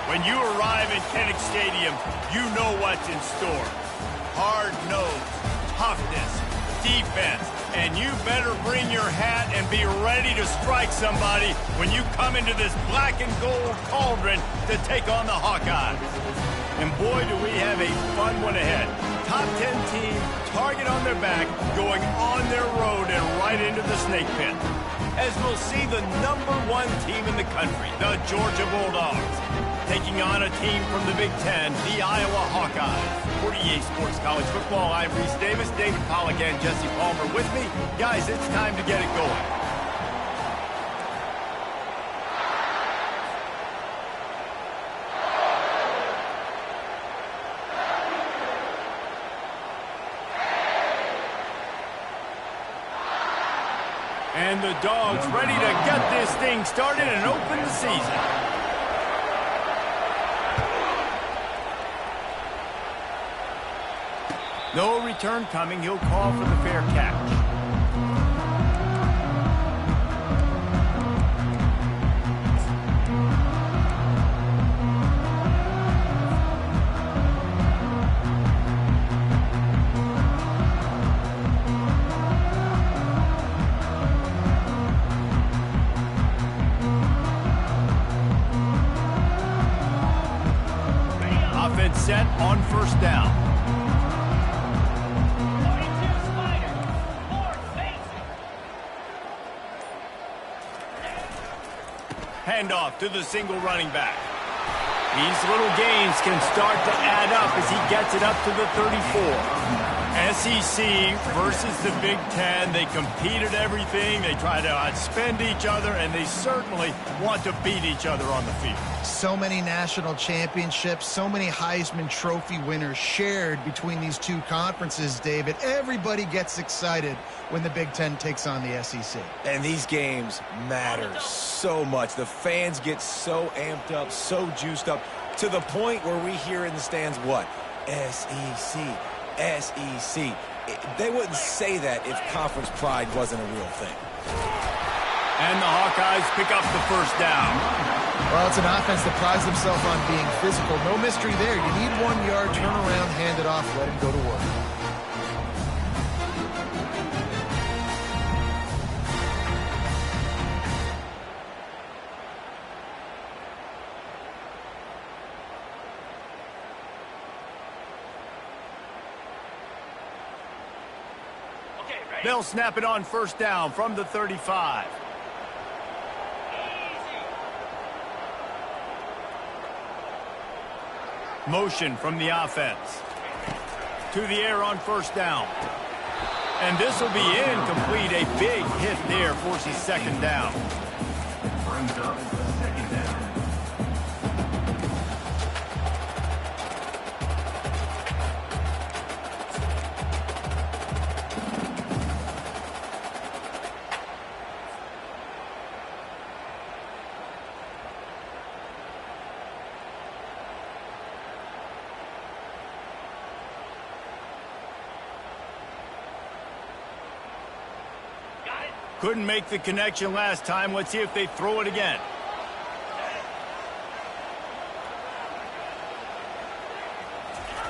When you arrive in Kinnick Stadium, you know what's in store. Hard nose, toughness, defense, and you better bring your hat and be ready to strike somebody when you come into this black and gold cauldron to take on the Hawkeyes. And boy, do we have a fun one ahead. Top 10 team, target on their back, going on their road and right into the snake pit. As we'll see the #1 team in the country, the Georgia Bulldogs, taking on a team from the Big Ten, the Iowa Hawkeyes. 48 Sports College Football, I'm Reese Davis, David Pollack, and Jesse Palmer with me. Guys, it's time to get it going. And the Dogs ready to get this thing started and open the season. No return coming. He'll call for the fair catch. Offense set on first down. Handoff to the single running back. These little gains can start to add up as he gets it up to the 34. SEC versus the Big Ten. They compete at everything. They try to outspend each other, and they certainly want to beat each other on the field. So many national championships, so many Heisman Trophy winners shared between these two conferences, David. Everybody gets excited when the Big Ten takes on the SEC. And these games matter so much. The fans get so amped up, so juiced up, to the point where we hear in the stands what? SEC. SEC. They wouldn't say that if conference pride wasn't a real thing. And the Hawkeyes pick up the first down. Well, it's an offense that prides themselves on being physical. No mystery there. You need 1 yard, turn around, hand it off, let him go to work. They'll snap it on first down from the 35. Motion from the offense. To the air on first down. And this will be incomplete. A big hit there forces second down. Brings up second down. Couldn't make the connection last time. Let's see if they throw it again.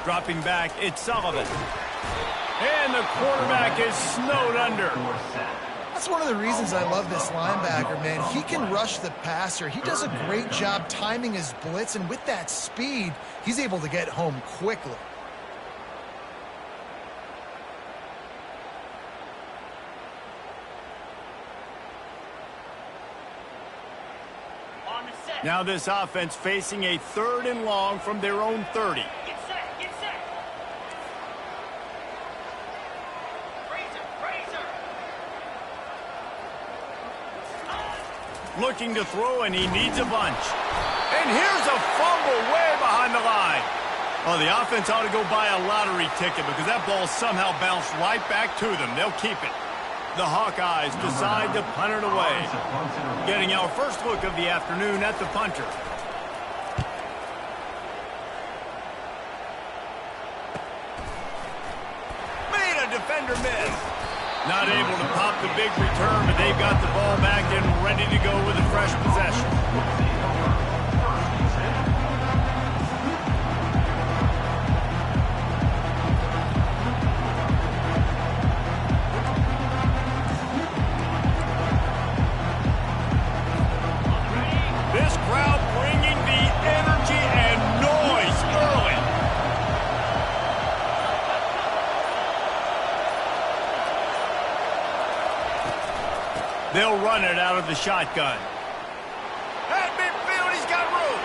Dropping back, it's Sullivan. And the quarterback is snowed under. That's one of the reasons I love this linebacker, man. He can rush the passer. He does a great job timing his blitz, and with that speed, he's able to get home quickly. Now this offense facing a 3rd and long from their own 30. Get set, get set. Razor. Looking to throw, and he needs a bunch. And here's a fumble way behind the line. Oh, the offense ought to go buy a lottery ticket because that ball somehow bounced right back to them. They'll keep it. The Hawkeyes decide to punt it away. Getting our first look of the afternoon at the punter. Made a defender miss. Not able to pop the big return, but they've got the ball back and ready to go with a fresh possession. They'll run it out of the shotgun. At midfield, he's got room.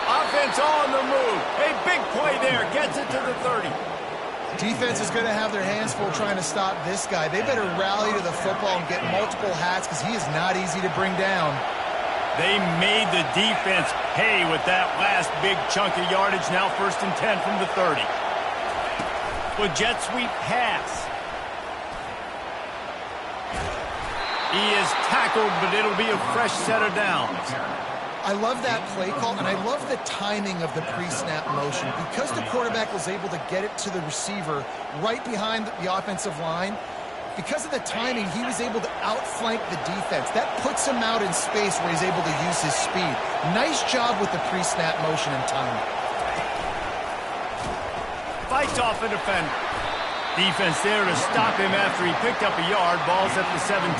Offense on the move. A big play there. Gets it to the 30. Defense is going to have their hands full trying to stop this guy. They better rally to the football and get multiple hats because he is not easy to bring down. They made the defense pay with that last big chunk of yardage. Now 1st and 10 from the 30. With jet sweep pass. He is tackled, but it'll be a fresh set of downs. I love that play call, and I love the timing of the pre-snap motion. Because the quarterback was able to get it to the receiver right behind the offensive line, because of the timing, he was able to outflank the defense. That puts him out in space where he's able to use his speed. Nice job with the pre-snap motion and timing. Fights off a defender. Defense there to stop him after he picked up a yard. Ball's at the 17.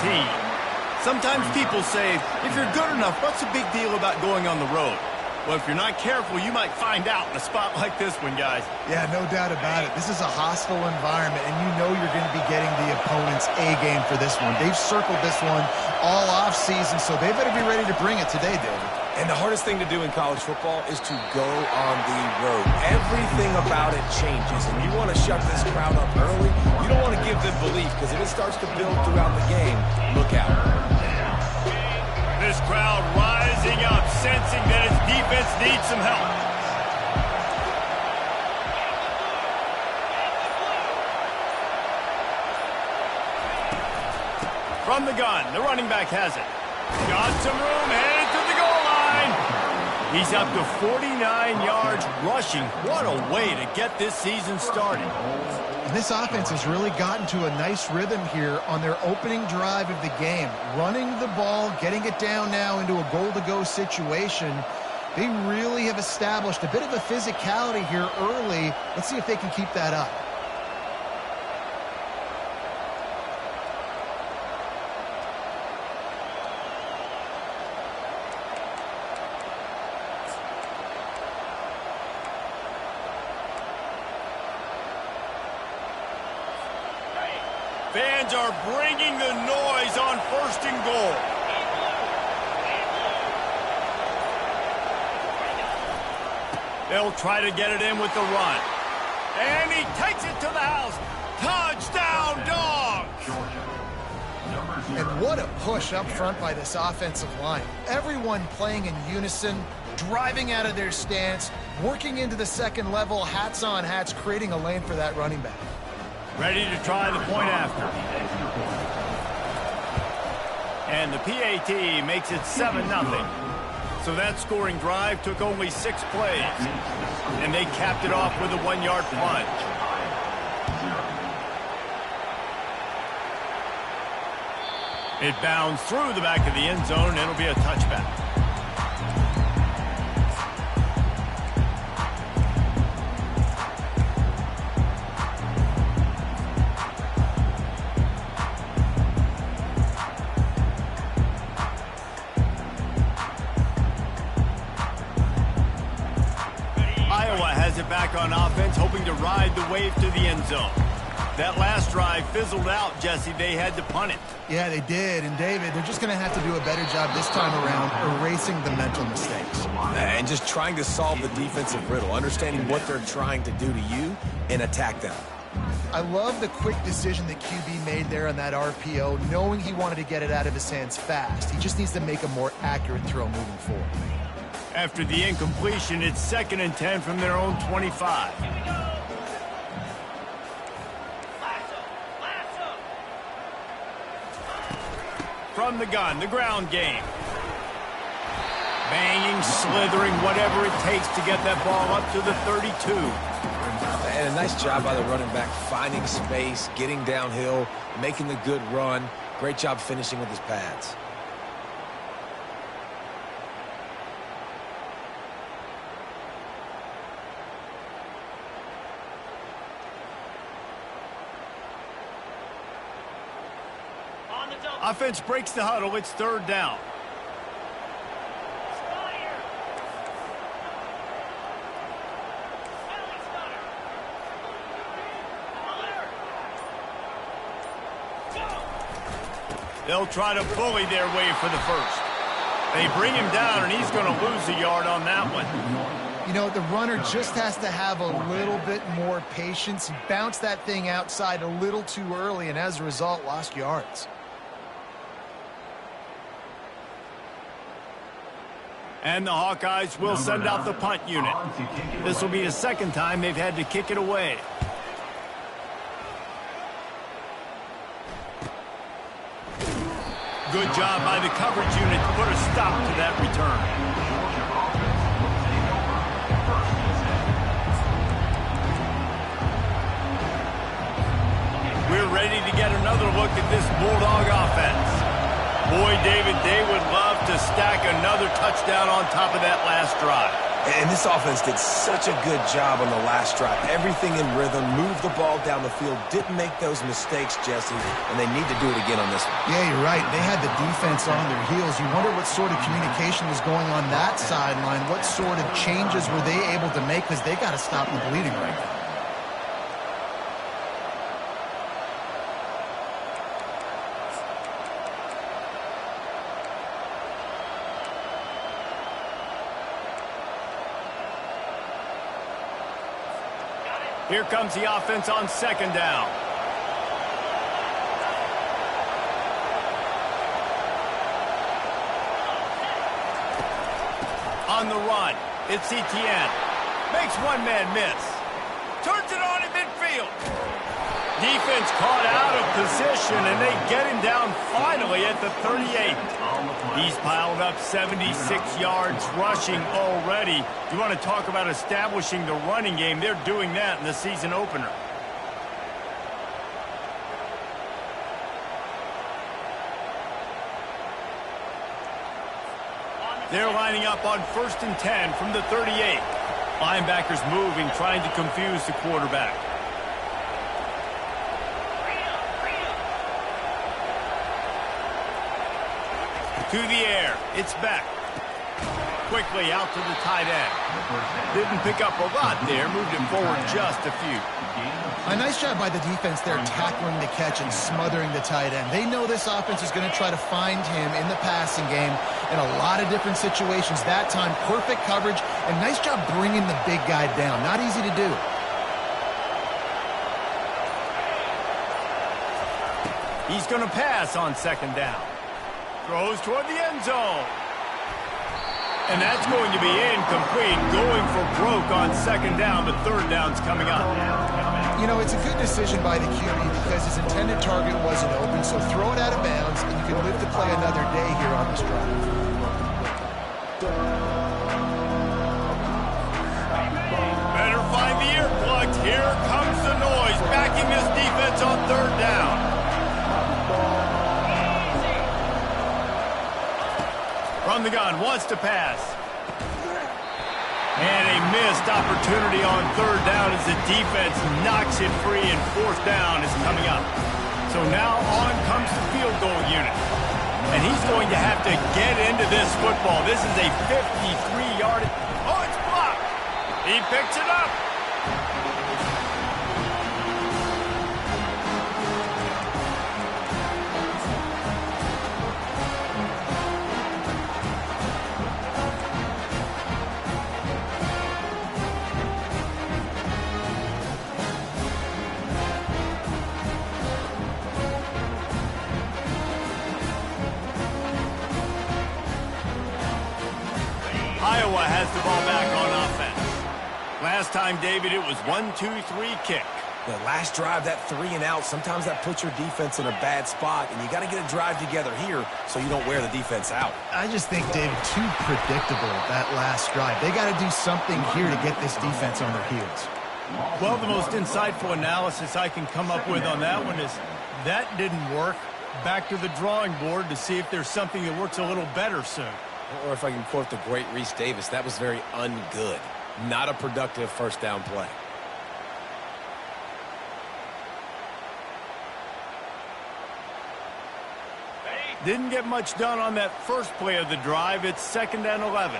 Sometimes people say, if you're good enough, what's the big deal about going on the road? Well, if you're not careful, you might find out in a spot like this one, guys. Yeah, no doubt about it. This is a hostile environment, and you know you're going to be getting the opponent's A-game for this one. They've circled this one all off-season, so they better be ready to bring it today, David. And the hardest thing to do in college football is to go on the road. Everything about it changes, and you want to shut this crowd up early. You don't want to give them belief, because if it starts to build throughout the game, look out. This crowd rising up, sensing that its defense needs some help. From the gun, the running back has it. Got some room, headed to the goal line. He's up to 49 yards rushing. What a way to get this season started. And this offense has really gotten to a nice rhythm here on their opening drive of the game. Running the ball, getting it down now into a goal-to-go situation. They really have established a bit of a physicality here early. Let's see if they can keep that up. Fans are bringing the noise on 1st and goal. They'll try to get it in with the run. And he takes it to the house. Touchdown, Dogs! And what a push up front by this offensive line. Everyone playing in unison, driving out of their stance, working into the second level, hats on hats, creating a lane for that running back. Ready to try the point after. And the PAT makes it 7-0. So that scoring drive took only 6 plays. And they capped it off with a 1-yard plunge. It bounds through the back of the end zone, and it'll be a touchback. Back on offense, hoping to ride the wave to the end zone. That last drive fizzled out, Jesse. They had to punt it. Yeah, they did. And, David, they're just going to have to do a better job this time around erasing the mental mistakes. And just trying to solve the defensive riddle, understanding what they're trying to do to you and attack them. I love the quick decision that QB made there on that RPO, knowing he wanted to get it out of his hands fast. He just needs to make a more accurate throw moving forward. After the incompletion, it's 2nd and 10 from their own 25. From the gun, the ground game. Banging, slithering, whatever it takes to get that ball up to the 32. And a nice job by the running back, finding space, getting downhill, making the good run. Great job finishing with his pads. Offense breaks the huddle. It's 3rd down. They'll try to bully their way for the first. They bring him down, and he's going to lose a yard on that one. You know, the runner just has to have a little bit more patience. He bounced that thing outside a little too early, and as a result, lost yards. And the Hawkeyes will send out the punt unit. This will be the second time they've had to kick it away. Good job by the coverage unit to put a stop to that return. We're ready to get another look at this Bulldog offense. Boy, David, they would love to stack another touchdown on top of that last drive. And this offense did such a good job on the last drive. Everything in rhythm, moved the ball down the field, didn't make those mistakes, Jesse, and they need to do it again on this one. Yeah, you're right. They had the defense on their heels. You wonder what sort of communication was going on that sideline. What sort of changes were they able to make, because they got to stop the bleeding right now. Here comes the offense on second down. On the run, it's Etienne. Makes one man miss. Turns it on in midfield. Defense caught out of position, and they get him down finally at the 38. He's piled up 76 yards rushing already. You want to talk about establishing the running game? They're doing that in the season opener. They're lining up on 1st and 10 from the 38. Linebackers moving, trying to confuse the quarterback. To the air, it's back. Quickly out to the tight end. Didn't pick up a lot there, moved it forward just a few. A nice job by the defense there, tackling the catch and smothering the tight end. They know this offense is going to try to find him in the passing game in a lot of different situations. That time, perfect coverage, and nice job bringing the big guy down. Not easy to do. He's going to pass on second down. Throws toward the end zone. And that's going to be incomplete. Going for broke on second down, but third down's coming up. You know, it's a good decision by the QB because his intended target wasn't open, so throw it out of bounds, and you can live to play another day here on this drive. Better find the earplugs. Here comes the noise, backing this defense on third down. From the gun, wants to pass. And a missed opportunity on third down as the defense knocks it free, and fourth down is coming up. So now on comes the field goal unit. And he's going to have to get into this football. This is a 53-yard. Oh, it's blocked. He picks it up. Iowa has the ball back on offense. Last time, David, it was 1-2-3 kick. The last drive, that 3 and out, sometimes that puts your defense in a bad spot, and you got to get a drive together here so you don't wear the defense out. I just think, David, too predictable that last drive. They got to do something here to get this defense on their heels. Well, the most insightful analysis I can come up with on that one is that didn't work. Back to the drawing board to see if there's something that works a little better soon. Or if I can quote the great Reese Davis, that was very ungood. Not a productive first down play. Didn't get much done on that first play of the drive. It's 2nd and 11.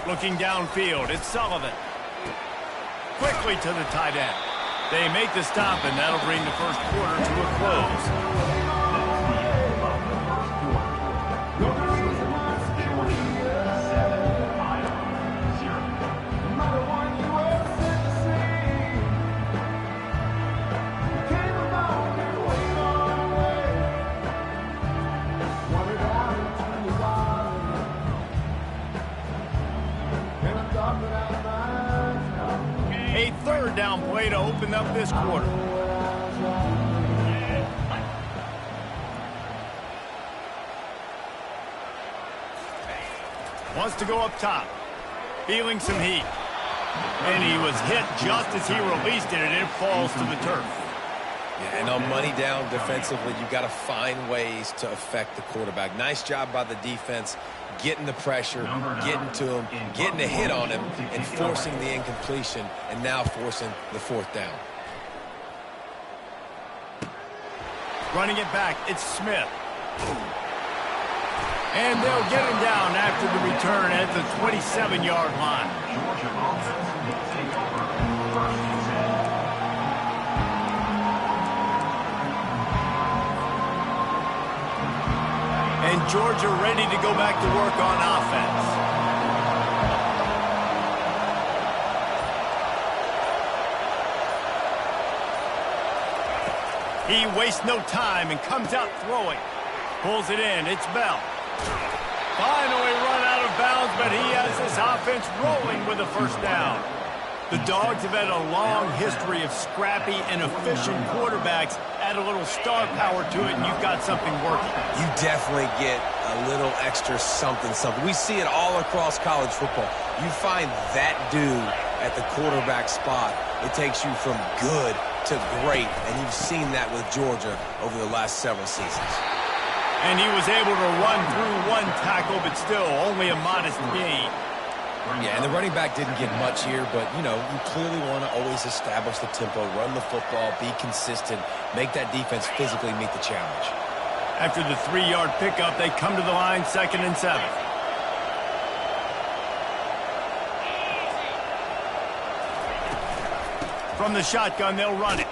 Looking downfield, it's Sullivan. Quickly to the tight end. They make the stop, and that'll bring the first quarter to a close. A third down play to open up this quarter. Wants to go up top. Feeling some heat. And he was hit just as he released it, and it falls to the turf. Yeah, and on money down defensively, you've got to find ways to affect the quarterback. Nice job by the defense, getting the pressure, getting to him, getting a hit on him, and forcing the incompletion, and now forcing the fourth down. Running it back, it's Smith. And they'll get him down after the return at the 27-yard line. And Georgia ready to go back to work on offense. He wastes no time and comes out throwing. Pulls it in. It's Bell. Finally run out of bounds, but he has this offense rolling with a first down. The Dogs have had a long history of scrappy and efficient quarterbacks. Add a little star power to it, and you've got something working. You definitely get a little extra something. We see it all across college football. You find that dude at the quarterback spot, it takes you from good to great, and you've seen that with Georgia over the last several seasons. And he was able to run through one tackle, but still only a modest gain. Yeah, and the running back didn't get much here, but, you know, you clearly want to always establish the tempo, run the football, be consistent, make that defense physically meet the challenge. After the 3-yard pickup, they come to the line, 2nd and 7. From the shotgun, they'll run it.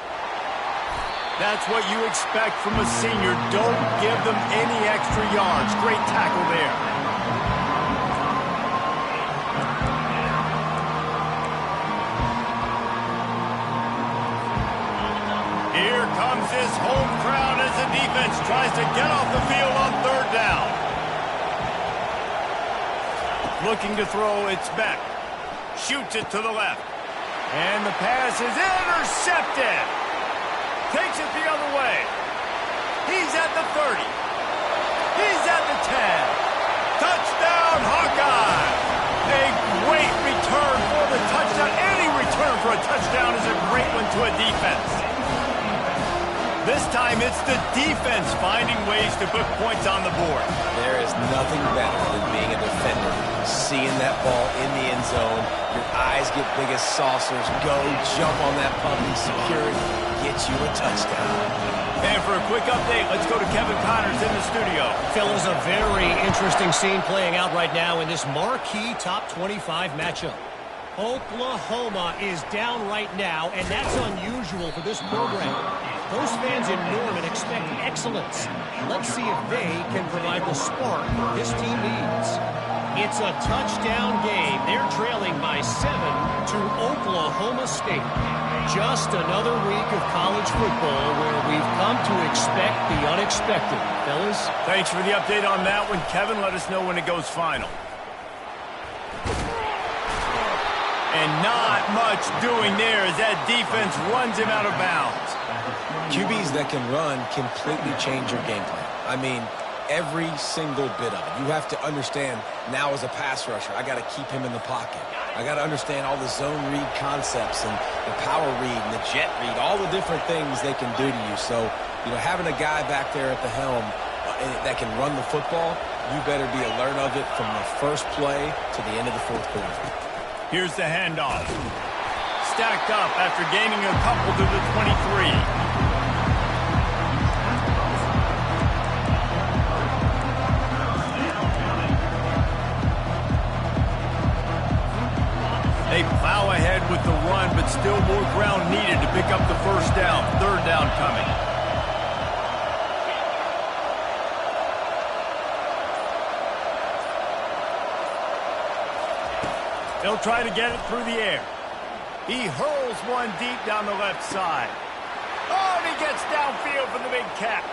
That's what you expect from a senior. Don't give them any extra yards. Great tackle there. Here comes his home crowd as the defense tries to get off the field on 3rd down. Looking to throw, it's Beck. Shoots it to the left. And the pass is intercepted. Takes it the other way. He's at the 30. He's at the 10. Touchdown, Hawkeye! A great return for the touchdown. Any return for a touchdown is a great one to a defense. This time it's the defense finding ways to put points on the board. There is nothing better than being a defender, seeing that ball in the end zone. Your eyes get big as saucers. Go, jump on that puppy, secure it, get you a touchdown. And for a quick update, let's go to Kevin Connors in the studio. Fellas, a very interesting scene playing out right now in this marquee top 25 matchup. Oklahoma is down right now, and that's unusual for this program. Those fans in Norman expect excellence. Let's see if they can provide the spark this team needs. It's a touchdown game. They're trailing by 7 to Oklahoma State. Just another week of college football where we've come to expect the unexpected. Fellas? Thanks for the update on that one, Kevin. Let us know when it goes final. And not much doing there as that defense runs him out of bounds. QBs that can run completely change your game plan. I mean, every single bit of it. You have to understand now as a pass rusher, I got to keep him in the pocket. I got to understand all the zone read concepts and the power read and the jet read, all the different things they can do to you. So, you know, having a guy back there at the helm that can run the football, you better be alert of it from the first play to the end of the fourth quarter. Here's the handoff. Stacked up after gaining a couple to the 23. They plow ahead with the run, but still more ground needed to pick up the He'll try to get it through the air. He hurls one deep down the left side. Oh, and he gets downfield for the big catch.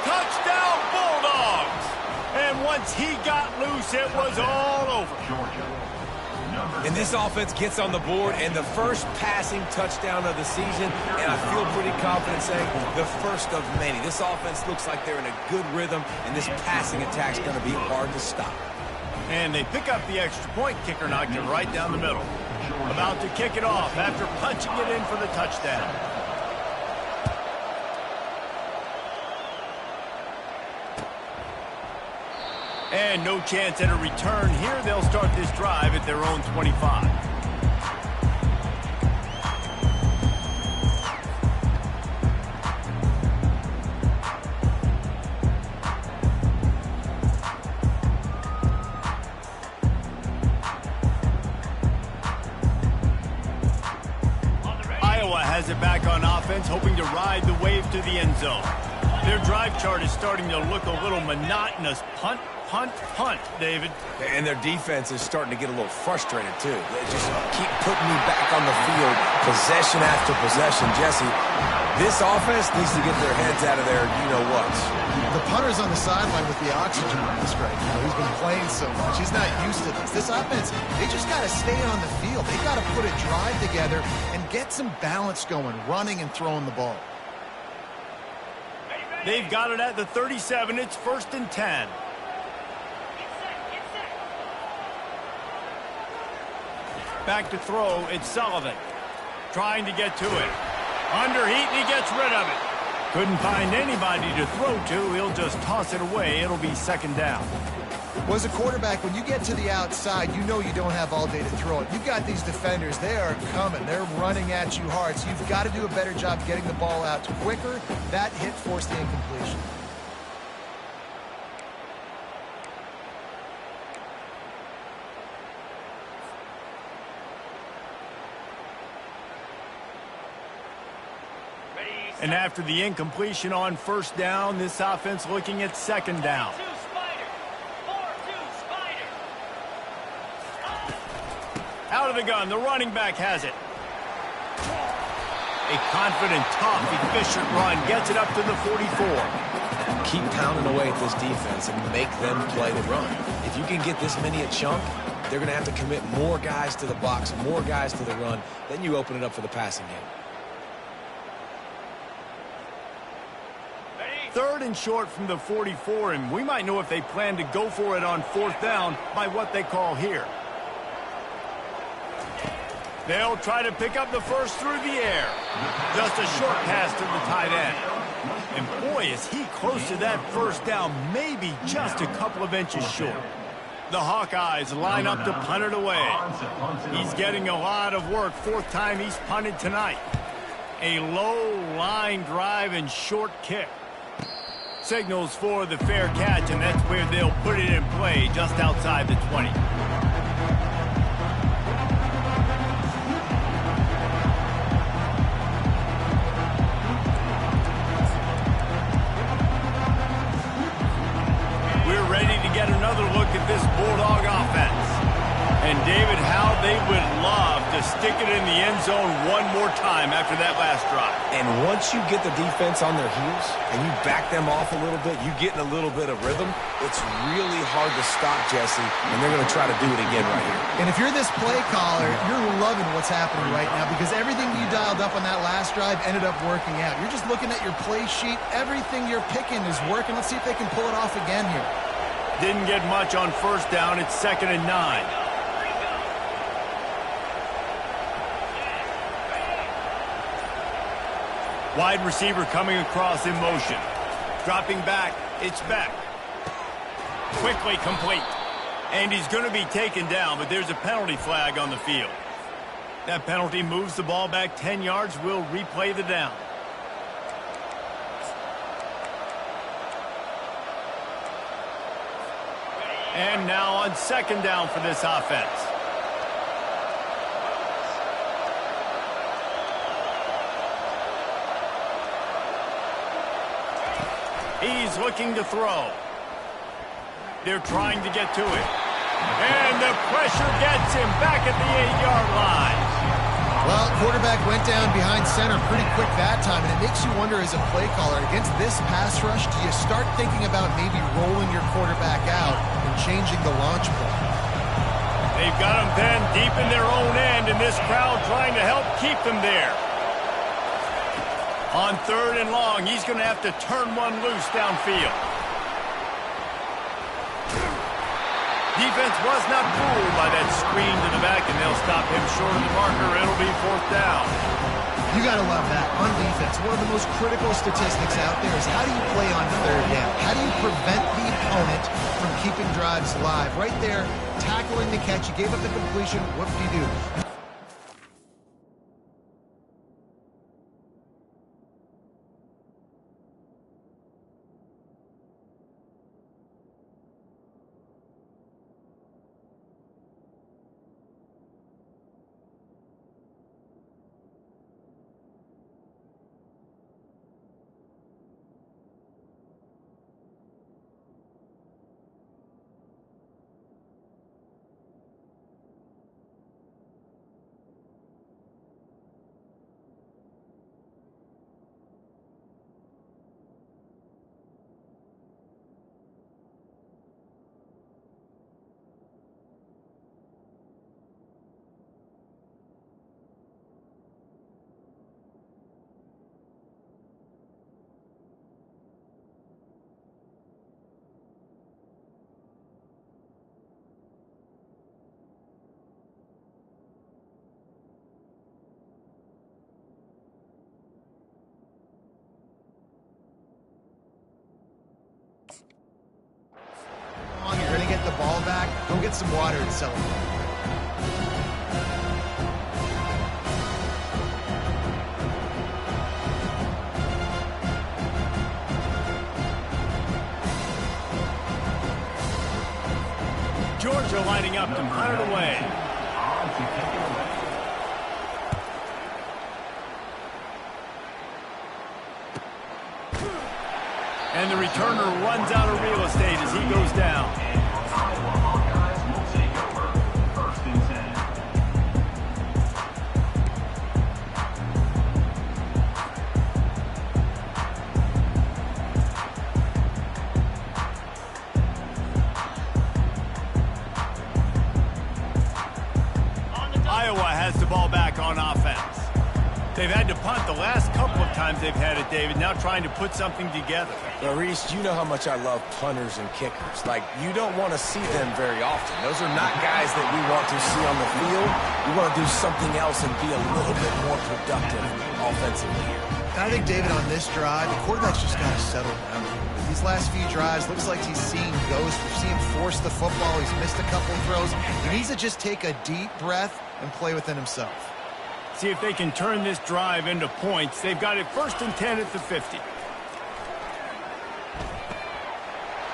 Touchdown, Bulldogs! And once he got loose, it was all over. And this offense gets on the board, and the first passing touchdown of the season, and I feel pretty confident saying the first of many. This offense looks like they're in a good rhythm, and this passing attack's going to be hard to stop. And they pick up the extra point. Kicker knocked it right down the middle. About to kick it off after punching it in for the touchdown. And no chance at a return here. They'll start this drive at their own 25. Iowa has it back on offense, hoping to ride the wave to the end zone. Their drive chart is starting to look a little monotonous. Punt, punt, punt, David. And their defense is starting to get a little frustrated, too. They just keep putting me back on the field, possession after possession. Jesse, this offense needs to get their heads out of their you-know-whats. The punter's on the sideline with the oxygen mask right now. He's been playing so much. He's not used to this. This offense, they just got to stay on the field. They got to put a drive together and get some balance going, running and throwing the ball. They've got it at the 37. It's 1st and 10. Back to throw. It's Sullivan. Trying to get to it. Under heat, and he gets rid of it. Couldn't find anybody to throw to. He'll just toss it away. It'll be 2nd down. Well, as a quarterback, when you get to the outside, you know you don't have all day to throw it. You've got these defenders. They are coming. They're running at you hard. So you've got to do a better job getting the ball out quicker. That hit forced the incompletion. And after the incompletion on 1st down, this offense looking at 2nd down. Out of the gun, the running back has it. A confident, tough, efficient run gets it up to the 44. Keep pounding away at this defense and make them play the run. If you can get this many a chunk, they're going to have to commit more guys to the box, more guys to the run. Then you open it up for the passing game. 3rd and short from the 44, and we might know if they plan to go for it on 4th down by what they call here. They'll try to pick up the first through the air. Just a short pass to the tight end. And boy, is he close to that 1st down, maybe just a couple of inches short. The Hawkeyes line up to punt it away. He's getting a lot of work. 4th time he's punted tonight. A low line drive and short kick. Signals for the fair catch, and that's where they'll put it in play just outside the 20. We're ready to get another look at this Bulldog offense. And David, how they would love to stick it in the end zone one more time after that last drive. And once you get the defense on their heels and you back them off a little bit, you get in a little bit of rhythm, it's really hard to stop, Jesse, and they're going to try to do it again right here. And if you're this play caller, you're loving what's happening right now because everything you dialed up on that last drive ended up working out. You're just looking at your play sheet. Everything you're picking is working. Let's see if they can pull it off again here. Didn't get much on 1st down. It's 2nd and 9. Wide receiver coming across in motion. Dropping back, it's Beck. Quickly complete. And he's going to be taken down, but there's a penalty flag on the field. That penalty moves the ball back 10 yards. We'll replay the down. And now on 2nd down for this offense. He's looking to throw. They're trying to get to it. And the pressure gets him back at the 8-yard line. Well, quarterback went down behind center pretty quick that time, and it makes you wonder as a play caller, against this pass rush, do you start thinking about maybe rolling your quarterback out and changing the launch play? They've got him then deep in their own end, and this crowd trying to help keep them there. On 3rd and long, he's going to have to turn one loose downfield. Defense was not fooled by that screen to the back, and they'll stop him short of the marker. It'll be 4th down. You got to love that. On defense, one of the most critical statistics out there is how do you play on 3rd down? How do you prevent the opponent from keeping drives alive? Right there, tackling the catch. You gave up the completion. What do you do? You're going to get the ball back. Go get some water and celebrate. Georgia lining up to punt it away. And the returner runs out of real estate as he goes down. Iowa has the ball back on offense. They've had to punt the last couple of times they've had it, David, now trying to put something together. Now, Reese, you know how much I love punters and kickers. Like, you don't want to see them very often. Those are not guys that we want to see on the field. We want to do something else and be a little bit more productive offensively here. I think, David, on this drive, the quarterback's just got to settle down. These last few drives, looks like he's seeing ghosts. We've seen him force the football. He's missed a couple of throws. He needs to just take a deep breath and play within himself. See if they can turn this drive into points. They've got it 1st and 10 at the 50.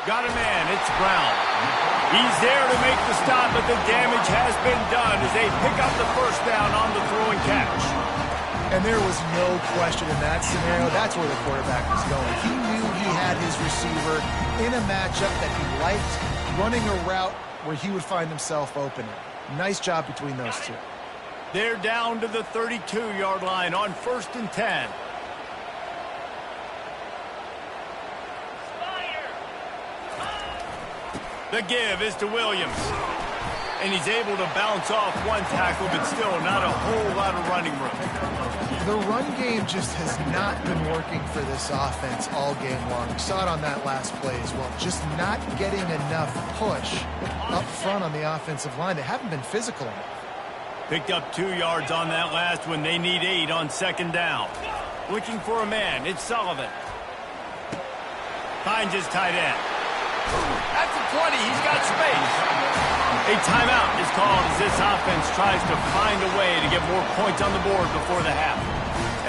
Got a man. It's Brown. He's there to make the stop, but the damage has been done as they pick up the 1st down on the throw and catch. And there was no question in that scenario. That's where the quarterback was going. He knew he had his receiver in a matchup that he liked, running a route where he would find himself open. Nice job between those two. They're down to the 32-yard line on 1st and 10. The give is to Williams. And he's able to bounce off one tackle, but still not a whole lot of running room. The run game just has not been working for this offense all game long. We saw it on that last play as well. Just not getting enough push up front on the offensive line. They haven't been physical enough. Picked up 2 yards on that last one. They need 8 on 2nd down. Looking for a man. It's Sullivan. Finds his tight end. At the 20, he's got space. A timeout is called as this offense tries to find a way to get more points on the board before the half.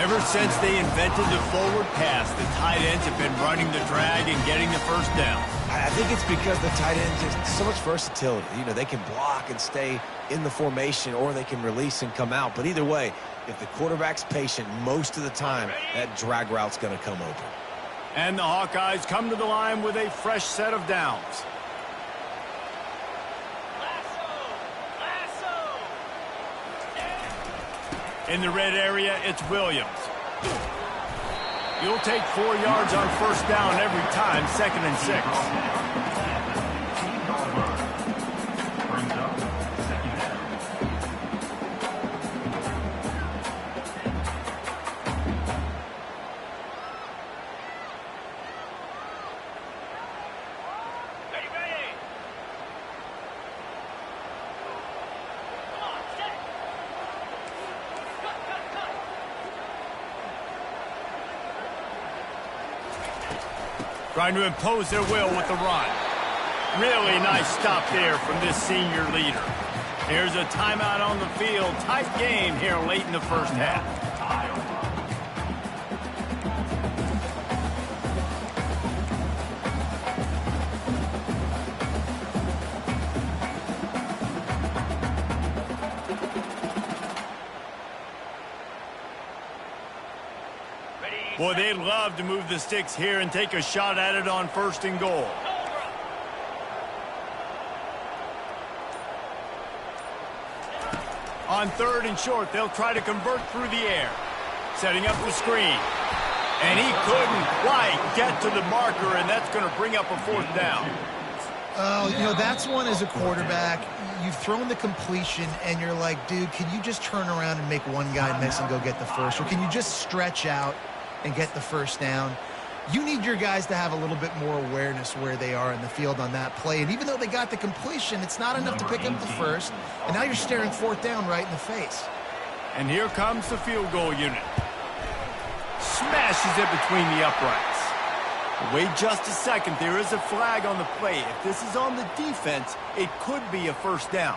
Ever since they invented the forward pass, the tight ends have been running the drag and getting the 1st down. I think it's because the tight ends have so much versatility. You know, they can block and stay in the formation, or they can release and come out. But either way, if the quarterback's patient most of the time, that drag route's going to come open. And the Hawkeyes come to the line with a fresh set of downs. In the red area, it's Williams. You'll take 4 yards on first down every time, 2nd and 6. Trying to impose their will with the run. Really nice stop there from this senior leader. Here's a timeout on the field. Tight game here late in the first half. Boy, they'd love to move the sticks here and take a shot at it on 1st and goal. On 3rd and short, they'll try to convert through the air. Setting up the screen. And he couldn't quite get to the marker, and that's going to bring up a 4th down. Oh, you know, that's one as a quarterback. You've thrown the completion, and you're like, dude, can you just turn around and make one guy miss and go get the first? Or can you just stretch out and get the 1st down? You need your guys to have a little bit more awareness where they are in the field on that play. And even though they got the completion, it's not enough to pick up the 1st. And now you're staring 4th down right in the face. And here comes the field goal unit. Smashes it between the uprights. Wait just a second. There is a flag on the play. If this is on the defense, it could be a 1st down.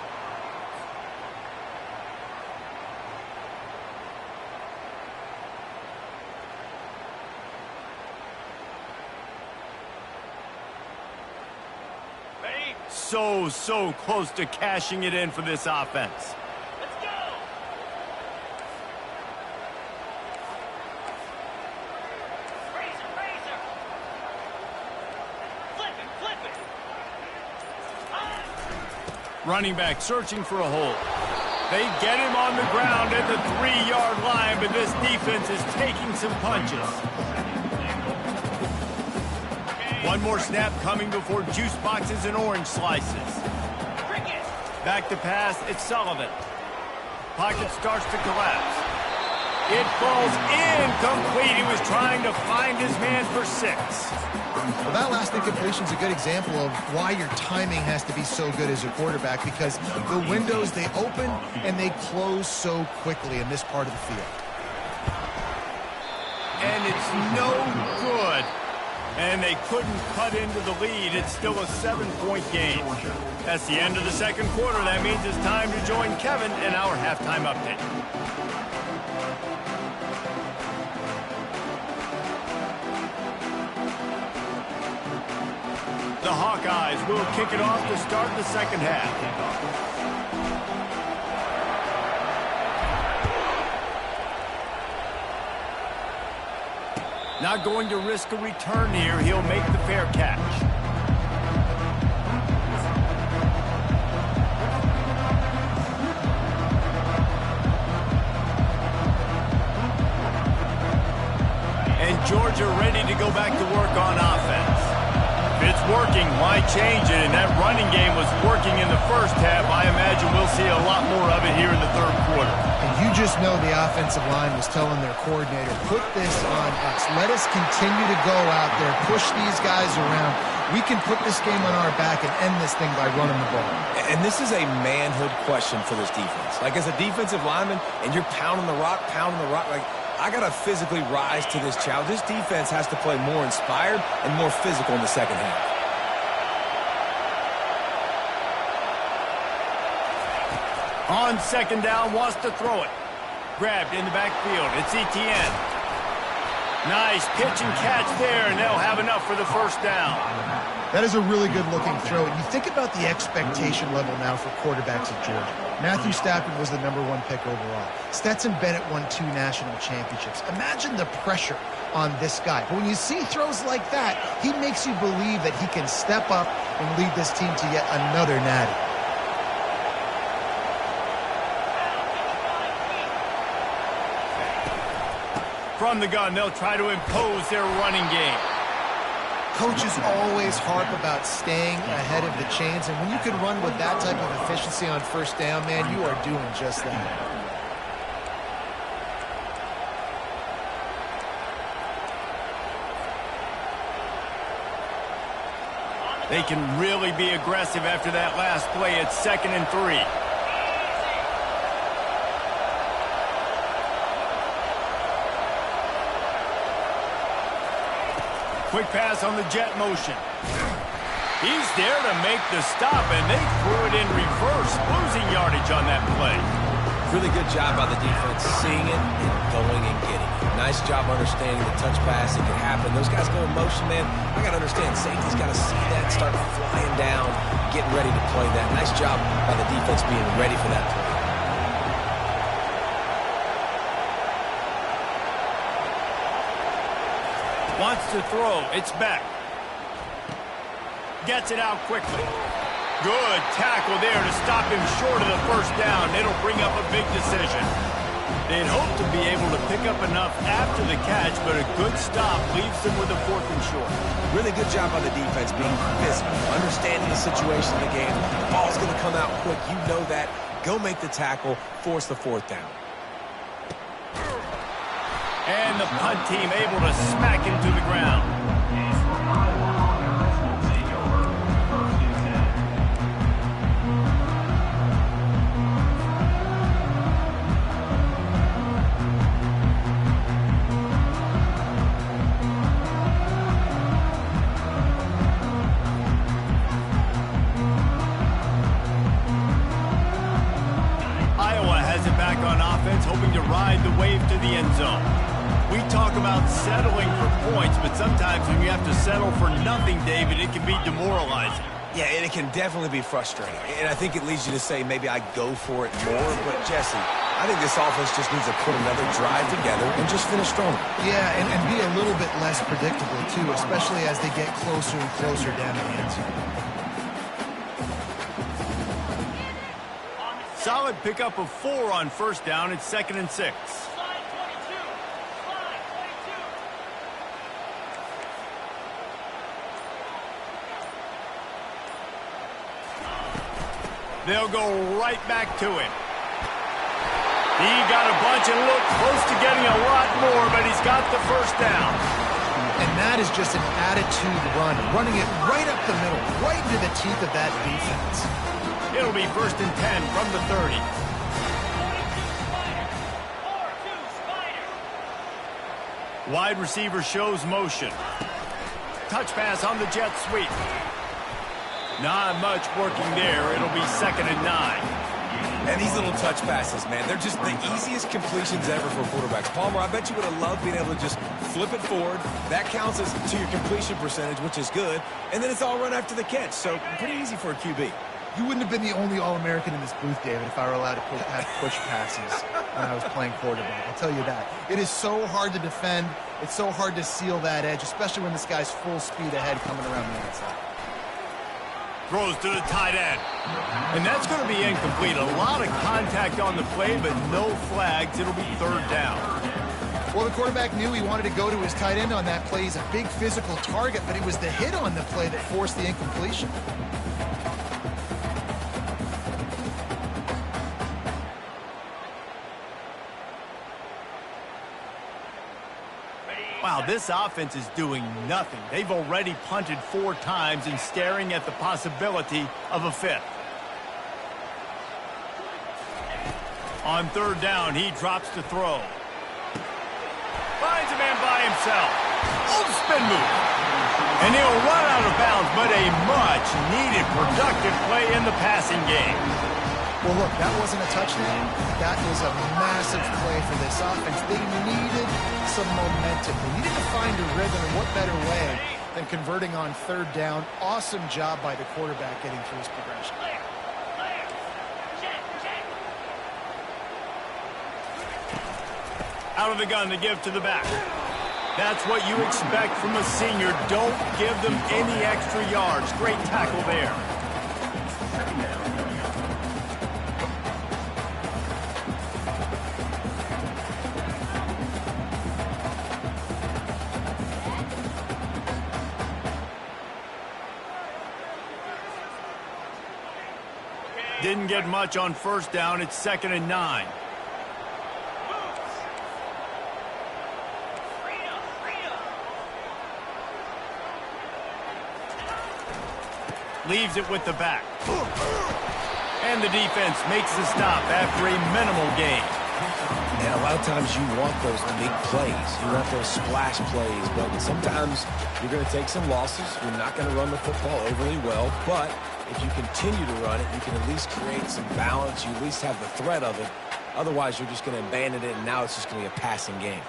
So close to cashing it in for this offense. Let's go! Razor! Flip it! Running back searching for a hole. They get him on the ground at the 3-yard line, but this defense is taking some punches. One more snap coming before juice boxes and orange slices. Back to pass, it's Sullivan. Pocket starts to collapse. It falls incomplete. He was trying to find his man for 6. Well, that last incompletion is a good example of why your timing has to be so good as a quarterback, because the windows, they open and they close so quickly in this part of the field. And it's no good. And they couldn't cut into the lead. It's still a 7-point game. That's the end of the 2nd quarter. That means it's time to join Kevin in our halftime update. The Hawkeyes will kick it off to start the 2nd half. Not going to risk a return here. He'll make the fair catch. And Georgia ready to go back to work on offense. If it's working, why change it? And that running game was working in the first half. I imagine we'll see a lot more of it here in the 3rd quarter. You just know the offensive line was telling their coordinator, put this on us. Let us continue to go out there, push these guys around. We can put this game on our back and end this thing by running the ball. And this is a manhood question for this defense. Like, as a defensive lineman, and you're pounding the rock, like, I got to physically rise to this challenge. This defense has to play more inspired and more physical in the 2nd half. On 2nd down, wants to throw it. Grabbed in the backfield. It's Etienne. Nice pitch and catch there, and they'll have enough for the 1st down. That is a really good-looking throw. And you think about the expectation level now for quarterbacks at Georgia. Matthew Stafford was the #1 pick overall. Stetson Bennett won 2 national championships. Imagine the pressure on this guy. But when you see throws like that, he makes you believe that he can step up and lead this team to yet another natty. From the gun, they'll try to impose their running game. Coaches always harp about staying ahead of the chains, and when you can run with that type of efficiency on first down, man, you are doing just that. They can really be aggressive after that last play. It's 2nd and 3. Quick pass on the jet motion. He's there to make the stop, and they threw it in reverse, losing yardage on that play. Really good job by the defense, seeing it and going and getting it. Nice job understanding the touch pass that can happen. Those guys go in motion, man. I got to understand, safety's got to see that, start flying down, getting ready to play that. Nice job by the defense being ready for that play. Wants to throw. It's back. Gets it out quickly. Good tackle there to stop him short of the first down. It'll bring up a big decision. They'd hope to be able to pick up enough after the catch, but a good stop leaves them with a 4th and short. Really good job by the defense being physical, understanding the situation of the game. The ball's going to come out quick. You know that. Go make the tackle, force the 4th down. And the punt team able to smack him to the ground. Iowa has it back on offense, hoping to ride the wave to the end zone. We talk about settling for points, but sometimes when you have to settle for nothing, David, it can be demoralizing. Yeah, and it can definitely be frustrating. And I think it leads you to say maybe I go for it more. But, Jesse, I think this offense just needs to put another drive together and just finish strong. Yeah, and be a little bit less predictable, too, especially as they get closer and closer down to the end zone. Solid pickup of 4 on first down. It's 2nd and 6. They'll go right back to him. He got a bunch and looked close to getting a lot more, but he's got the first down. And that is just an attitude run, running it right up the middle, right into the teeth of that defense. It'll be 1st and 10 from the 30. Wide receiver shows motion. Touch pass on the jet sweep. Not much working there. It'll be 2nd and 9. And these little touch passes, man, they're just the easiest completions ever for quarterbacks. Palmer, I bet you would have loved being able to just flip it forward. That counts as to your completion percentage, which is good. And then it's all run after the catch. So pretty easy for a QB. You wouldn't have been the only All-American in this booth, David, if I were allowed to have push passes when I was playing quarterback. I'll tell you that. It is so hard to defend. It's so hard to seal that edge, especially when this guy's full speed ahead coming around the outside. Throws to the tight end. And that's going to be incomplete. A lot of contact on the play, but no flags. It'll be 3rd down. Well, the quarterback knew he wanted to go to his tight end on that play. He's a big physical target, but it was the hit on the play that forced the incompletion. Wow, this offense is doing nothing. They've already punted 4 times and staring at the possibility of a 5th. On 3rd down, he drops to throw. Finds a man by himself. Oh, spin move. And he'll run out of bounds, but a much-needed productive play in the passing game. Well, look, that wasn't a touchdown. That was a massive play for this offense. They needed some momentum. They needed to find a rhythm, and what better way than converting on 3rd down. Awesome job by the quarterback getting through his progression. Out of the gun to give to the back. That's what you expect from a senior. Don't give them any extra yards. Great tackle there. Didn't get much on first down. It's 2nd and 9. Leaves it with the back. And the defense makes the stop after a minimal gain. And a lot of times you want those big plays. You want those splash plays. But sometimes you're going to take some losses. You're not going to run the football overly well. But if you continue to run it, you can at least create some balance. You at least have the threat of it. Otherwise, you're just going to abandon it, and now it's just going to be a passing game.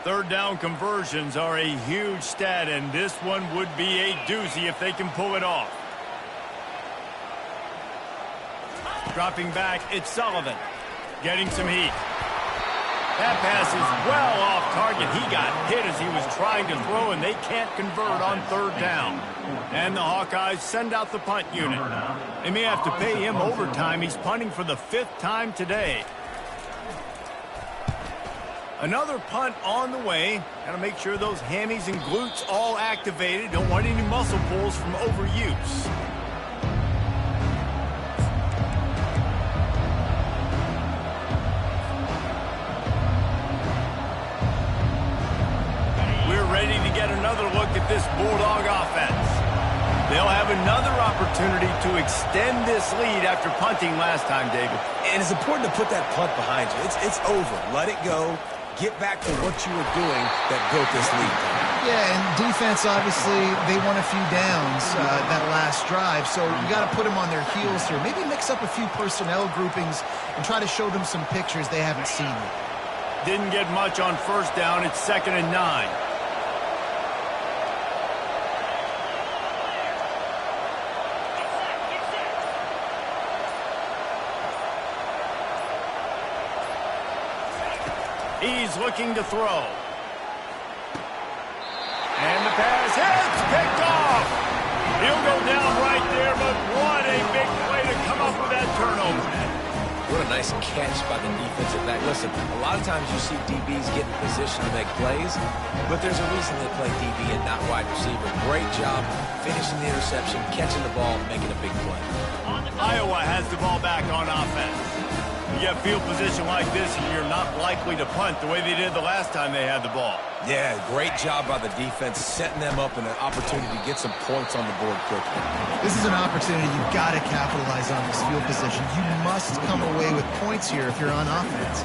Third down conversions are a huge stat, and this one would be a doozy if they can pull it off. Dropping back, it's Sullivan. Getting some heat. That pass is well off target. He got hit as he was trying to throw, and they can't convert on third down. And the Hawkeyes send out the punt unit. They may have to pay him overtime. He's punting for the 5th time today. Another punt on the way. Got to make sure those hammies and glutes all activated. Don't want any muscle pulls from overuse. We're ready to get another look at this Bulldog offense. They'll have another opportunity to extend this lead after punting last time, David. And it's important to put that punt behind you. It's over. Let it go. Get back to what you were doing that built this lead. Yeah, and defense, obviously, they won a few downs that last drive, so you got to put them on their heels here. Maybe mix up a few personnel groupings and try to show them some pictures they haven't seen yet. Didn't get much on first down. It's 2nd and 9. He's looking to throw. And the pass hits, picked off. He'll go down right there, but what a big play to come up with that turnover. What a nice catch by the defensive back. Listen, a lot of times you see DBs get in position to make plays, but there's a reason they play DB and not wide receiver. Great job finishing the interception, catching the ball, making a big play. Iowa has the ball back on offense. You get field position like this, and you're not likely to punt the way they did the last time they had the ball. Yeah, great job by the defense, setting them up in an opportunity to get some points on the board quickly. This is an opportunity you've got to capitalize on this field position. You must come away with points here if you're on offense.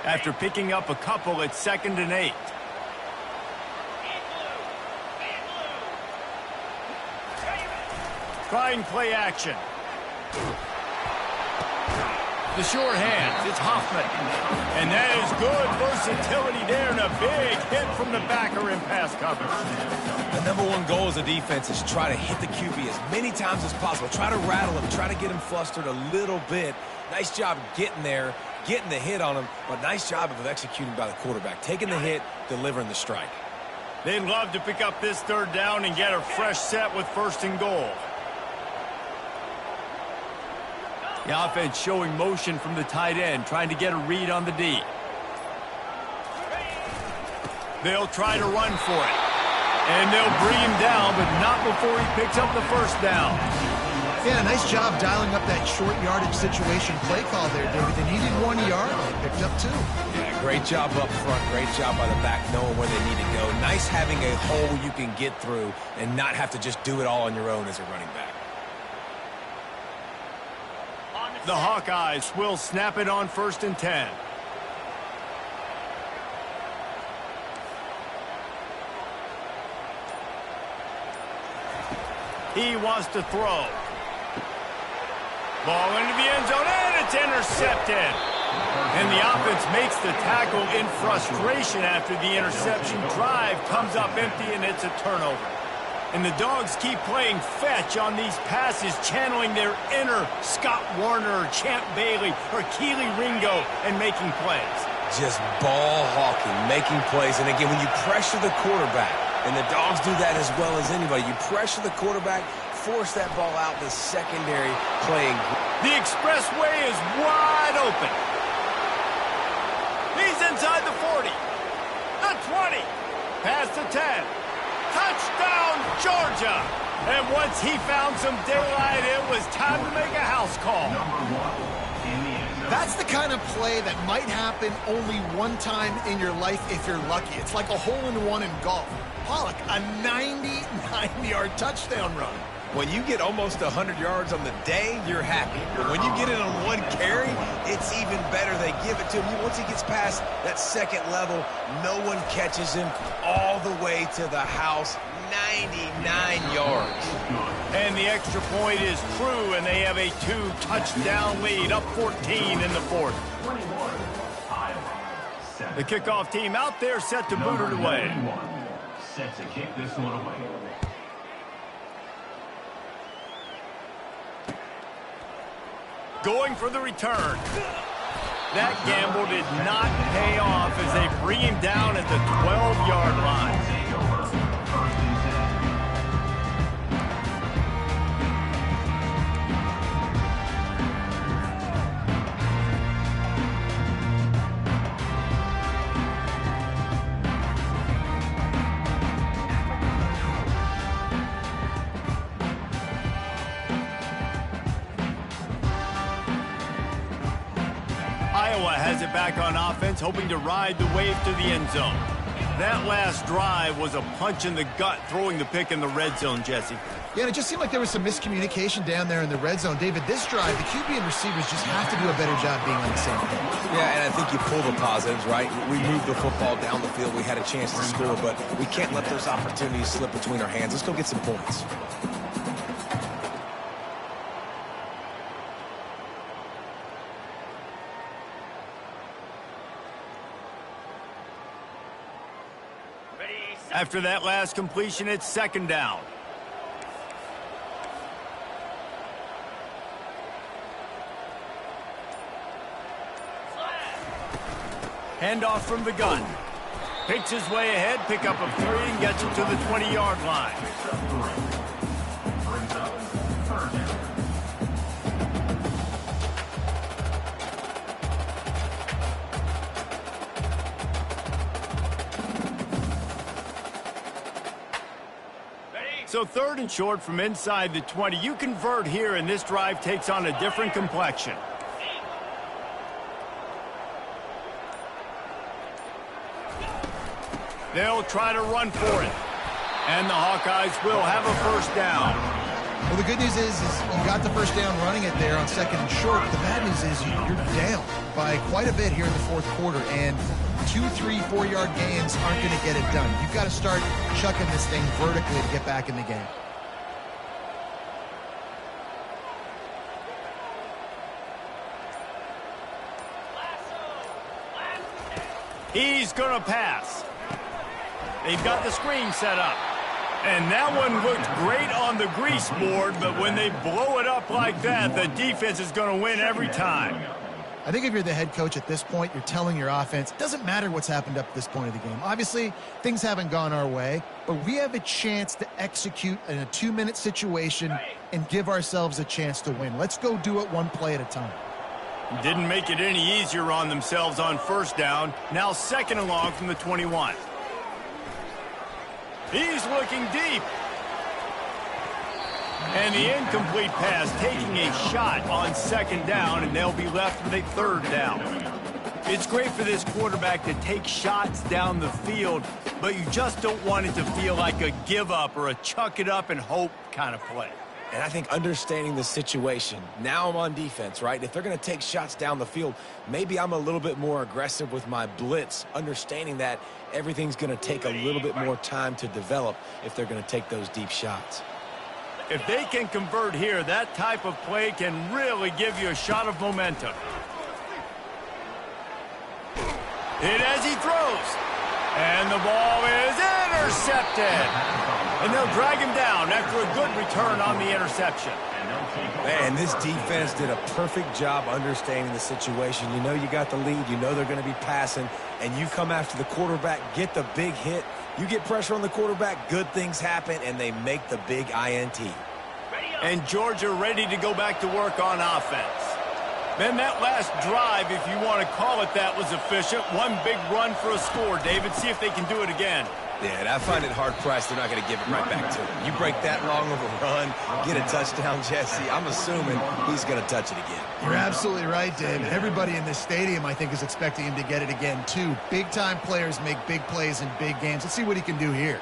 After picking up a couple, it's 2nd and 8. Trying play action. The short hands, it's Hoffman. And that is good versatility there, and a big hit from the backer in pass coverage. The #1 goal as a defense is try to hit the QB as many times as possible. Try to rattle him, try to get him flustered a little bit. Nice job getting there, getting the hit on him, but nice job of executing by the quarterback. Taking the hit, delivering the strike. They'd love to pick up this third down and get a fresh set with 1st and goal. The offense showing motion from the tight end, trying to get a read on the D. They'll try to run for it. And they'll bring him down, but not before he picks up the 1st down. Yeah, nice job dialing up that short yardage situation play call there, David. They needed 1 yard, they picked up 2. Yeah, great job up front. Great job by the back knowing where they need to go. Nice having a hole you can get through and not have to just do it all on your own as a running back. The Hawkeyes will snap it on 1st and 10. He wants to throw. Ball into the end zone, and it's intercepted. And the offense makes the tackle in frustration after the interception. Drive comes up empty, and it's a turnover. And the Dogs keep playing fetch on these passes, channeling their inner Scott Warner or Champ Bailey or Keely Ringo and making plays. Just ball hawking, making plays. And again, when you pressure the quarterback, and the Dogs do that as well as anybody, you pressure the quarterback, force that ball out the secondary playing. The expressway is wide open. He's inside the 40. The 20. Past the 10. Touchdown, Georgia. And once he found some daylight, it was time to make a house call. That's the kind of play that might happen only one time in your life if you're lucky. It's like a hole-in-one in golf. Pollock, a 99-yard touchdown run. When you get almost 100 yards on the day, you're happy. But when you get it on one carry, it's even better. They give it to him. Once he gets past that second level, no one catches him all the way to the house. 99 yards. And the extra point is true, and they have a 2-touchdown lead, up 14 in the fourth. The kickoff team out there set to boot it away. Set to kick this one away. Going for the return. That gamble did not pay off as they bring him down at the 12-yard line. Iowa has it back on offense, hoping to ride the wave to the end zone. That last drive was a punch in the gut, throwing the pick in the red zone, Jesse. Yeah, and it just seemed like there was some miscommunication down there in the red zone. David, this drive, the QB and receivers just have to do a better job being on the same page. Yeah, and I think you pull the positives, right? We moved the football down the field. We had a chance to score, but we can't let those opportunities slip between our hands. Let's go get some points. After that last completion, it's second down. Handoff from the gun. Picks his way ahead, pick up a 3, and gets him to the 20-yard line. So third and short from inside the 20. You convert here, and this drive takes on a different complexion. They'll try to run for it. And the Hawkeyes will have a first down. Well, the good news is you got the first down running it there on second and short. The bad news is you're down by quite a bit here in the fourth quarter, and 2, 3, 4-yard gains aren't going to get it done. You've got to start chucking this thing vertically to get back in the game. He's going to pass. They've got the screen set up. And that one looked great on the grease board, but when they blow it up like that, the defense is going to win every time. I think if you're the head coach at this point, you're telling your offense, it doesn't matter what's happened up to this point of the game. Obviously, things haven't gone our way, but we have a chance to execute in a 2-minute situation and give ourselves a chance to win. Let's go do it one play at a time. Didn't make it any easier on themselves on first down. Now second and long from the 21. He's looking deep. And the incomplete pass taking a shot on second down, and they'll be left with a third down. It's great for this quarterback to take shots down the field, but you just don't want it to feel like a give up or a chuck it up and hope kind of play. And I think understanding the situation, now I'm on defense, right? If they're going to take shots down the field, maybe I'm a little bit more aggressive with my blitz, understanding that everything's going to take a little bit more time to develop if they're going to take those deep shots. If they can convert here, that type of play can really give you a shot of momentum. Hit as he throws. And the ball is intercepted. And they'll drag him down after a good return on the interception. Man, this defense did a perfect job understanding the situation. You know you got the lead. You know they're going to be passing. And you come after the quarterback, get the big hit. You get pressure on the quarterback, good things happen, and they make the big INT. And Georgia ready to go back to work on offense. Man, that last drive, if you want to call it that, was efficient. One big run for a score, David. See if they can do it again. Yeah, and I find it hard-pressed they're not going to give it right back to him. You break that long of a run, get a touchdown, Jesse, I'm assuming he's going to touch it again. You're absolutely right, David. Everybody in this stadium, I think, is expecting him to get it again, too. Big-time players make big plays in big games. Let's see what he can do here.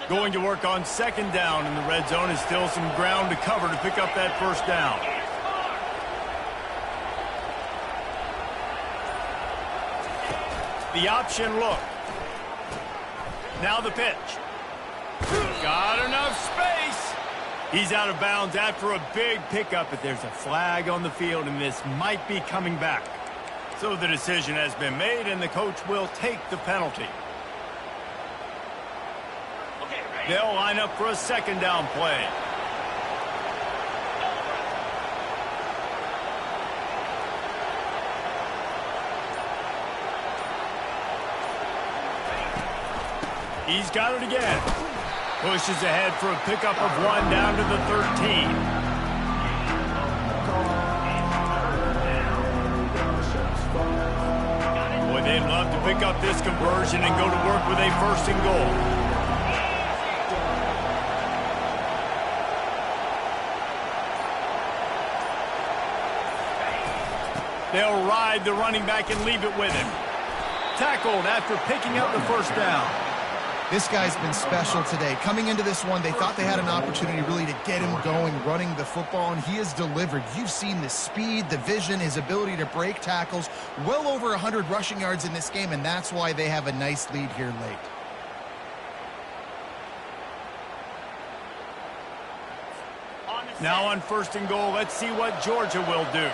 Going to work on second down in the red zone is still some ground to cover to pick up that first down. The option look. Now the pitch. Got enough space. He's out of bounds after a big pickup, but there's a flag on the field, and this might be coming back. So the decision has been made, and the coach will take the penalty. They'll line up for a second down play. He's got it again. Pushes ahead for a pickup of 1 down to the 13. Boy, they'd love to pick up this conversion and go to work with a 1st and goal. They'll ride the running back and leave it with him. Tackled after picking up the 1st down. This guy's been special today. Coming into this one, they thought they had an opportunity really to get him going, running the football, and he has delivered. You've seen the speed, the vision, his ability to break tackles. Well over 100 rushing yards in this game, and that's why they have a nice lead here late. Now on 1st and goal, let's see what Georgia will do.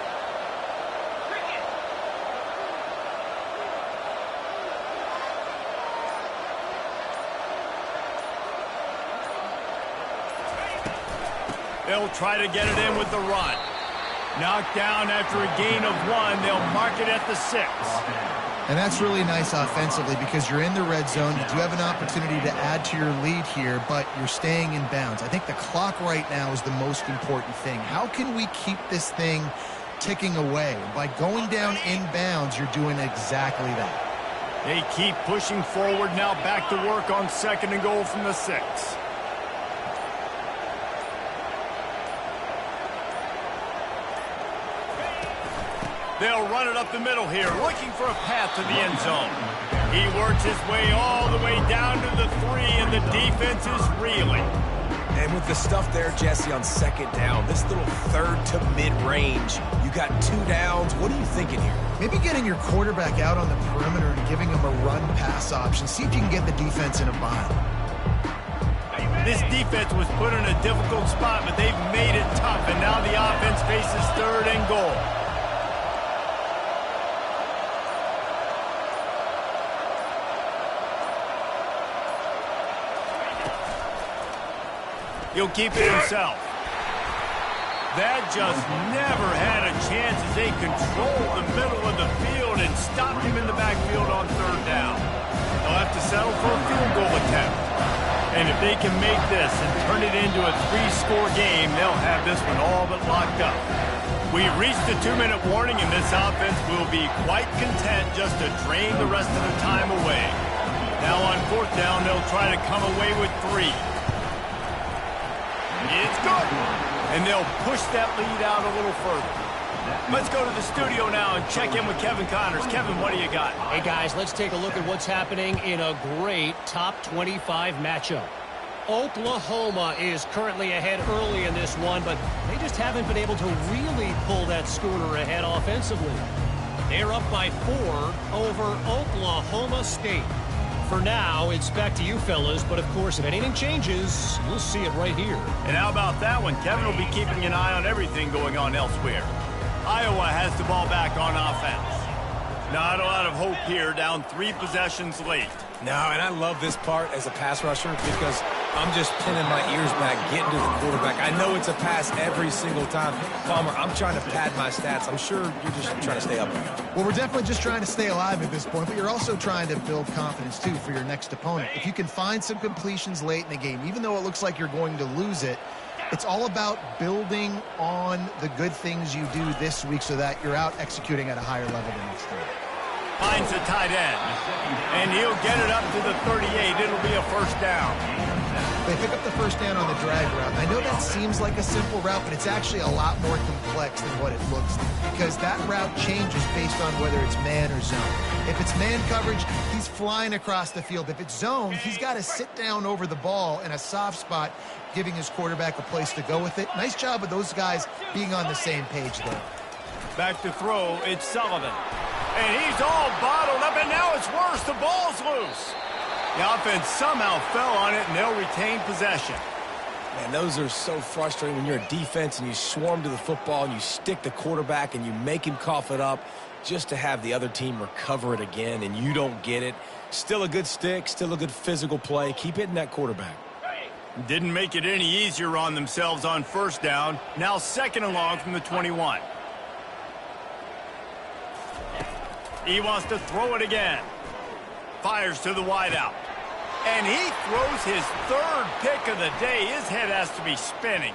They'll try to get it in with the run. Knocked down after a gain of 1. They'll mark it at the 6. And that's really nice offensively because you're in the red zone. You do have an opportunity to add to your lead here, but you're staying in bounds. I think the clock right now is the most important thing. How can we keep this thing ticking away? By going down in bounds, you're doing exactly that. They keep pushing forward now, back to work on 2nd and goal from the 6. They'll run it up the middle here, looking for a path to the end zone. He works his way all the way down to the 3, and the defense is reeling. And with the stuff there, Jesse, on 2nd down, this little 3rd to mid-range, you got 2 downs. What are you thinking here? Maybe getting your quarterback out on the perimeter and giving him a run-pass option. See if you can get the defense in a bind. This defense was put in a difficult spot, but they've made it tough, and now the offense faces 3rd and goal. He'll keep it himself. That just never had a chance as they controlled the middle of the field and stopped him in the backfield on 3rd down. They'll have to settle for a field goal attempt. And if they can make this and turn it into a 3-score game, they'll have this one all but locked up. We've reached the 2-minute warning, and this offense will be quite content just to drain the rest of the time away. Now on 4th down, they'll try to come away with 3. It's good. And they'll push that lead out a little further. Let's go to the studio now and check in with Kevin Connors. Kevin, what do you got? Hey, guys, let's take a look at what's happening in a great top 25 matchup. Oklahoma is currently ahead early in this one, but they just haven't been able to really pull that schooner ahead offensively. They're up by 4 over Oklahoma State. For now, it's back to you fellas, but of course, if anything changes, you'll see it right here. And how about that one? Kevin will be keeping an eye on everything going on elsewhere. Iowa has the ball back on offense. Not a lot of hope here, down 3 possessions late. No, and I love this part as a pass rusher because I'm just pinning my ears back, getting to the quarterback. I know it's a pass every single time. Palmer, I'm trying to pad my stats. I'm sure you're just trying to stay up. Well, we're definitely just trying to stay alive at this point, but you're also trying to build confidence, too, for your next opponent. If you can find some completions late in the game, even though it looks like you're going to lose it, it's all about building on the good things you do this week so that you're out executing at a higher level the next time. Finds the tight end, and he'll get it up to the 38. It'll be a first down. They pick up the first down on the drag route. I know that seems like a simple route, but it's actually a lot more complex than what it looks like because that route changes based on whether it's man or zone. If it's man coverage, he's flying across the field. If it's zone, he's got to sit down over the ball in a soft spot, giving his quarterback a place to go with it. Nice job of those guys being on the same page there. Back to throw, it's Sullivan. And he's all bottled up, and now it's worse. The ball's loose. The offense somehow fell on it, and they'll retain possession. Man, those are so frustrating when you're a defense and you swarm to the football and you stick the quarterback and you make him cough it up just to have the other team recover it again, and you don't get it. Still a good stick, still a good physical play. Keep hitting that quarterback. Didn't make it any easier on themselves on first down. Now second and long from the 21. He wants to throw it again. Fires to the wideout. And he throws his third pick of the day. His head has to be spinning.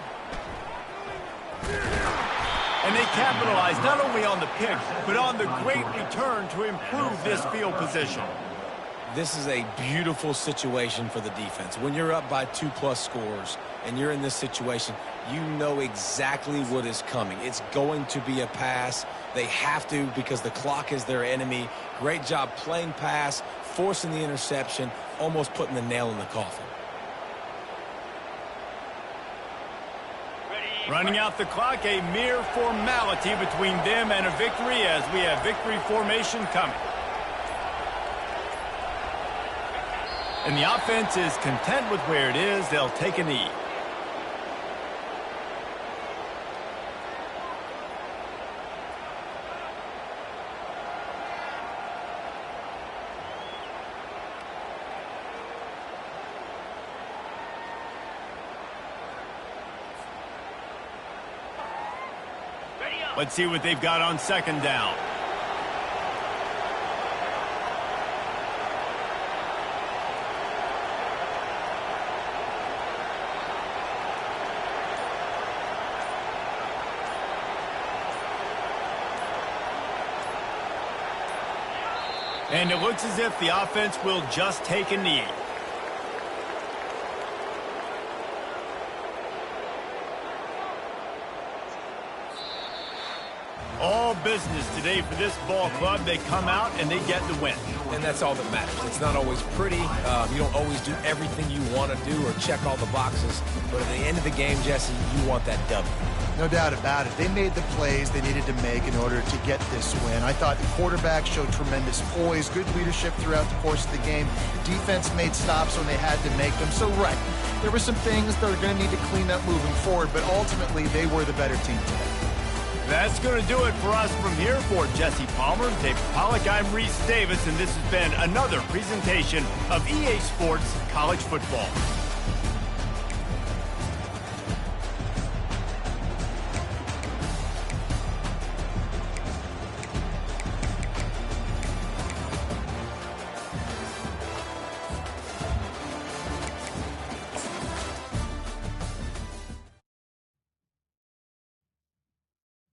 And they capitalize not only on the pick, but on the great return to improve this field position. This is a beautiful situation for the defense. When you're up by 2+ scores and you're in this situation, you know exactly what is coming. It's going to be a pass. They have to because the clock is their enemy. Great job playing pass, forcing the interception, almost putting the nail in the coffin. Running out the clock, a mere formality between them and a victory as we have victory formation coming. And the offense is content with where it is. They'll take a knee. Let's see what they've got on second down. And it looks as if the offense will just take a knee. All business today for this ball club. They come out and they get the win. And that's all that matters. It's not always pretty. You don't always do everything you want to do or check all the boxes. But at the end of the game, Jesse, you want that W. No doubt about it. They made the plays they needed to make in order to get this win. I thought the quarterback showed tremendous poise, good leadership throughout the course of the game. Defense made stops when they had to make them. So, right, there were some things that are going to need to clean up moving forward, but ultimately they were the better team today. That's going to do it for us from here. For Jesse Palmer, David Pollack, I'm Reese Davis, and this has been another presentation of EA Sports College Football.